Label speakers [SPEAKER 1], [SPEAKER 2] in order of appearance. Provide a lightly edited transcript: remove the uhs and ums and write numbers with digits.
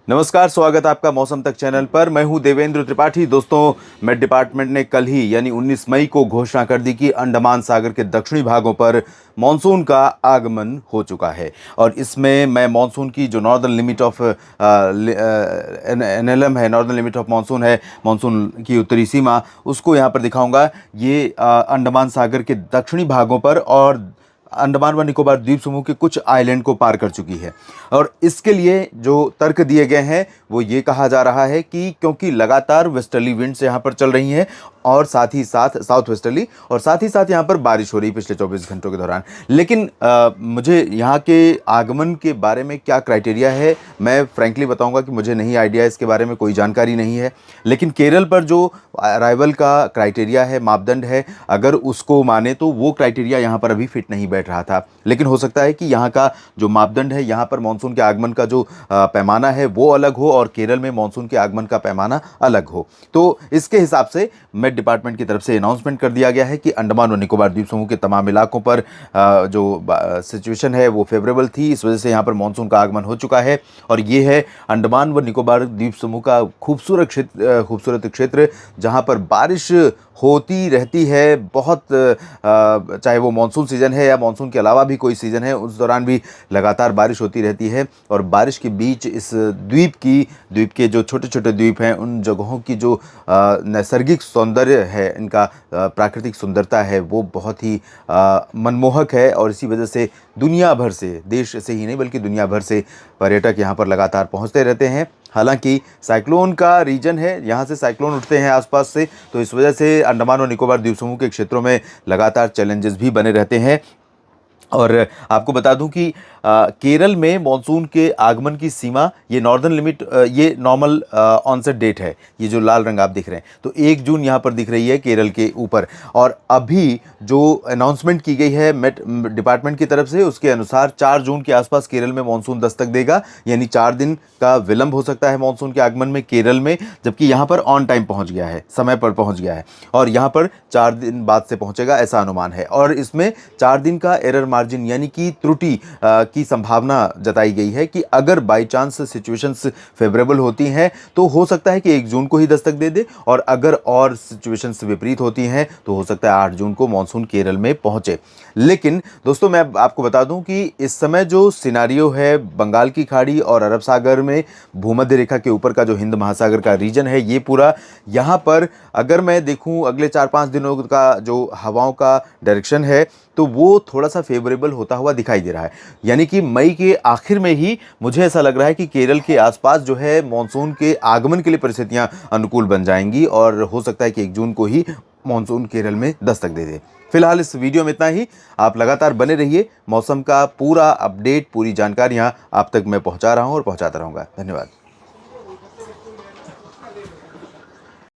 [SPEAKER 1] नमस्कार, स्वागत है आपका मौसम तक चैनल पर। मैं हूं देवेंद्र त्रिपाठी। दोस्तों, मेट डिपार्टमेंट ने कल ही यानी 19 मई को घोषणा कर दी कि अंडमान सागर के दक्षिणी भागों पर मानसून का आगमन हो चुका है। और इसमें मैं मानसून की जो नॉर्दर्न लिमिट ऑफ एनएलएम है, नॉर्दर्न लिमिट ऑफ मानसून है, मानसून की उत्तरी सीमा, उसको यहाँ पर दिखाऊंगा। ये अंडमान सागर के दक्षिणी भागों पर और अंडमान व निकोबार द्वीप समूह के कुछ आइलैंड को पार कर चुकी है। और इसके लिए जो तर्क दिए गए हैं वो ये कहा जा रहा है कि क्योंकि लगातार वेस्टर्ली विंड्स यहाँ पर चल रही हैं और साथ ही साथ साउथ वेस्टर्ली, और साथ ही साथ यहाँ पर बारिश हो रही पिछले 24 घंटों के दौरान। लेकिन मुझे यहाँ के आगमन के बारे में क्या क्राइटेरिया है, मैं फ्रैंकली बताऊंगा कि मुझे नहीं आइडिया, इसके बारे में कोई जानकारी नहीं है। लेकिन केरल पर जो अराइवल का क्राइटेरिया है, मापदंड है, अगर उसको माने तो वो क्राइटेरिया यहाँ पर अभी फिट नहीं बैठ रहा था। लेकिन हो सकता है कि यहाँ का जो मापदंड है, यहाँ पर मानसून के आगमन का जो पैमाना है वो अलग हो और केरल में मानसून के आगमन का पैमाना अलग हो। तो इसके हिसाब से मेट डिपार्टमेंट की तरफ से अनाउंसमेंट कर दिया गया है कि अंडमान और निकोबार द्वीप समूह के तमाम इलाकों पर जो सिचुएशन है वो फेवरेबल थी। इस वजह से यहाँ पर मानसून का आगमन हो चुका है। और ये है अंडमान व निकोबार द्वीप समूह का खूबसूरत क्षेत्र, जहाँ पर बारिश होती रहती है बहुत, चाहे वो मानसून सीज़न है या मानसून के अलावा भी कोई सीज़न है, उस दौरान भी लगातार बारिश होती रहती है। और बारिश के बीच इस द्वीप के जो छोटे छोटे द्वीप हैं, उन जगहों की जो नैसर्गिक सौंदर्य है, इनका प्राकृतिक सुंदरता है, वो बहुत ही मनमोहक है। और इसी वजह से दुनिया भर से, देश से ही नहीं बल्कि दुनिया भर से पर्यटक यहाँ पर लगातार पहुँचते रहते हैं। हालांकि साइक्लोन का रीजन है, यहाँ से साइक्लोन उठते हैं आसपास से, तो इस वजह से अंडमान और निकोबार द्वीप समूह के क्षेत्रों में लगातार चैलेंजेस भी बने रहते हैं। और आपको बता दूं कि केरल में मॉनसून के आगमन की सीमा, ये नॉर्दर्न लिमिट, ये नॉर्मल ऑनसेट डेट है, ये जो लाल रंग आप दिख रहे हैं, तो 1 जून यहाँ पर दिख रही है केरल के ऊपर। और अभी जो अनाउंसमेंट की गई है मेट डिपार्टमेंट की तरफ से, उसके अनुसार 4 जून के आसपास केरल में मानसून दस्तक देगा। यानी 4 दिन का विलंब हो सकता है मानसून के आगमन में केरल में, जबकि यहाँ पर ऑन टाइम पहुँच गया है, समय पर पहुँच गया है। और यहाँ पर 4 दिन बाद से पहुँचेगा, ऐसा अनुमान है। और इसमें 4 दिन का एरर मार्जिन यानी कि त्रुटि की संभावना जताई गई है कि अगर बाई चांस सिचुएशंस फेवरेबल होती हैं तो हो सकता है कि 1 जून को ही दस्तक दे दे, और अगर और सिचुएशंस विपरीत होती हैं तो हो सकता है 8 जून को मानसून केरल में पहुंचे। लेकिन दोस्तों, मैं आपको बता दूं कि इस समय जो सिनारियो है, बंगाल की खाड़ी और अरब सागर में भूमध्य रेखा के ऊपर का जो हिंद महासागर का रीजन है, ये पूरा यहाँ पर अगर मैं देखूं अगले 4-5 दिनों का जो हवाओं का डायरेक्शन है, तो वो थोड़ा सा फेवरेबल होता हुआ दिखाई दे रहा है। यानी कि मई के आखिर में ही मुझे ऐसा लग रहा है कि केरल के आसपास जो है मानसून के आगमन के लिए परिस्थितियां अनुकूल बन जाएंगी, और हो सकता है कि 1 जून को ही मानसून केरल में दस्तक दे दे। फिलहाल इस वीडियो में इतना ही। आप लगातार बने रहिए, मौसम का पूरा अपडेट, पूरी जानकारियां आप तक मैं पहुंचा रहा हूं और पहुंचाता रहूंगा। धन्यवाद।